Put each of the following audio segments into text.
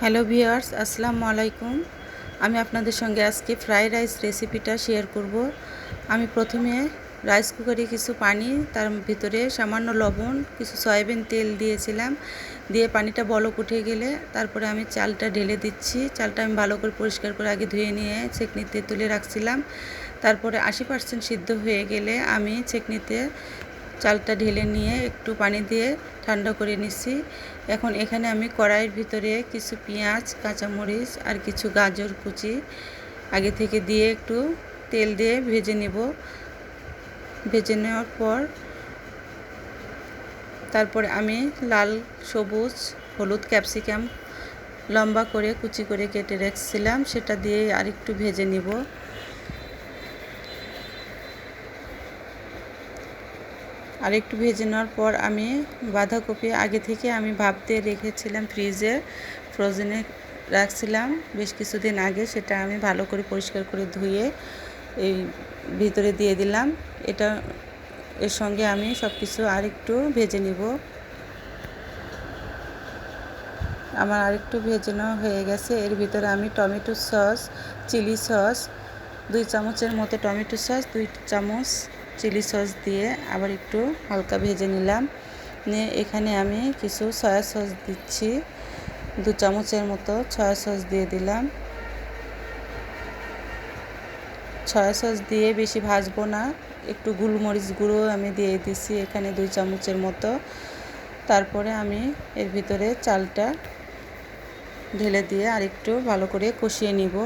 Hello viewers, আসসালামু আলাইকুম। আমি আপনাদের সঙ্গে আজকে ফ্রাইড রাইস রেসিপিটা শেয়ার করব। আমি প্রথমে রাইস কুকারে কিছু পানি, তার ভিতরে সামান্য লবণ, কিছু সয়াবিন তেল দিয়েছিলাম। দিয়ে পানিটা বলক উঠে গেলে তারপরে আমি চালটা ঢেলে দিচ্ছি। চালটা আমি ভালো করে পরিষ্কার করে আগে ধুয়ে নিয়ে ছেঁকনিতে তুলে রাখছিলাম। তারপরে 80% সিদ্ধ হয়ে গেলে আমি ছেঁকনিতে চালটা ঢেলে নিয়ে একটু পানি দিয়ে ঠান্ডা করে নিচ্ছি। এখন এখানে আমি কড়াইয়ের ভিতরে কিছু পেঁয়াজ, কাঁচামরিচ আর কিছু গাজর কুচি আগে থেকে দিয়ে একটু তেল দিয়ে ভেজে নেব। ভেজে নেওয়ার পর তারপরে আমি লাল, সবুজ, হলুদ, ক্যাপসিকাম লম্বা করে কুচি করে কেটে রেখেছিলাম, সেটা দিয়ে আরেকটু ভেজে নেব। আর একটু ভেজে নেওয়ার পর আমি বাঁধাকপি আগে থেকে আমি ভাপ দিয়ে রেখেছিলাম, ফ্রোজেনে রাখছিলাম বেশ কিছুদিন আগে। সেটা আমি ভালো করে পরিষ্কার করে ধুয়ে এই ভিতরে দিয়ে দিলাম। এর সঙ্গে আমি সব কিছু আরেকটু ভেজে নিব। আমার আরেকটু ভেজে নেওয়া হয়ে গেছে। এর ভিতরে আমি টমেটো সস, চিলি সস 2 চামচের মতো টমেটো সস, 2 চামচ চিলি সস দিয়ে আবার একটু হালকা ভেজে নিলাম। নিয়ে এখানে আমি কিছু সয়া সস দিচ্ছি, 2 চামচের মতো সয়া সস দিয়ে দিলাম। সয়া সস দিয়ে বেশি ভাজবো না, একটু গোলমরিচ গুঁড়ো আমি দিয়ে দিচ্ছি এখানে 2 চামচের মতো। তারপরে আমি এর ভিতরে চালটা ঢেলে দিয়ে আরেকটু ভালো করে কষিয়ে নিব।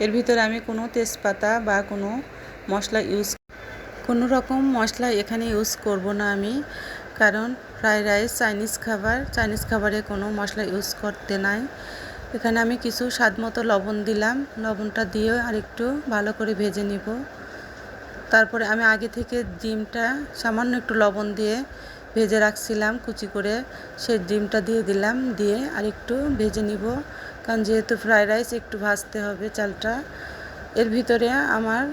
এর ভিতরে আমি কোনো তেজপাতা বা কোনো রকম মশলা এখানে ইউজ করব না আমি, কারণ ফ্রাইড রাইস চাইনিজ খাবারে কোনো মশলা ইউজ করতে নাই। এখানে আমি কিছু স্বাদ মতো লবণ দিলাম, লবণটা দিয়ে আরেকটু ভালো করে ভেজে নিব। তারপরে আমি আগে থেকে ডিমটা সামান্য একটু লবণ দিয়ে ভেজে রাখছিলাম কুচি করে, সেই ডিমটা দিয়ে দিলাম, দিয়ে আরেকটু ভেজে নিব, কারণ যেহেতু ফ্রাইড রাইস একটু ভাজতে হবে চালটা। এর ভিতরে আমার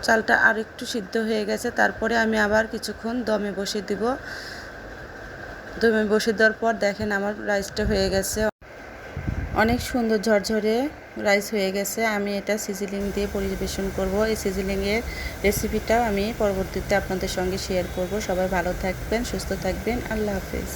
চালটা আরেকটু সিদ্ধ হয়ে গেছে। তারপরে আমি আবার কিছুক্ষণ দমে বসিয়ে দিব। দমে বসিয়ে দেওয়ার পর দেখেন আমার রাইসটা হয়ে গেছে, অনেক সুন্দর ঝরঝরে রাইস হয়ে গেছে। আমি এটা সিজলিং দিয়ে পরিবেশন করব। এই সিজলিংয়ের রেসিপিটাও আমি পরবর্তীতে আপনাদের সঙ্গে শেয়ার করব। সবাই ভালো থাকবেন, সুস্থ থাকবেন। আল্লাহ হাফেজ।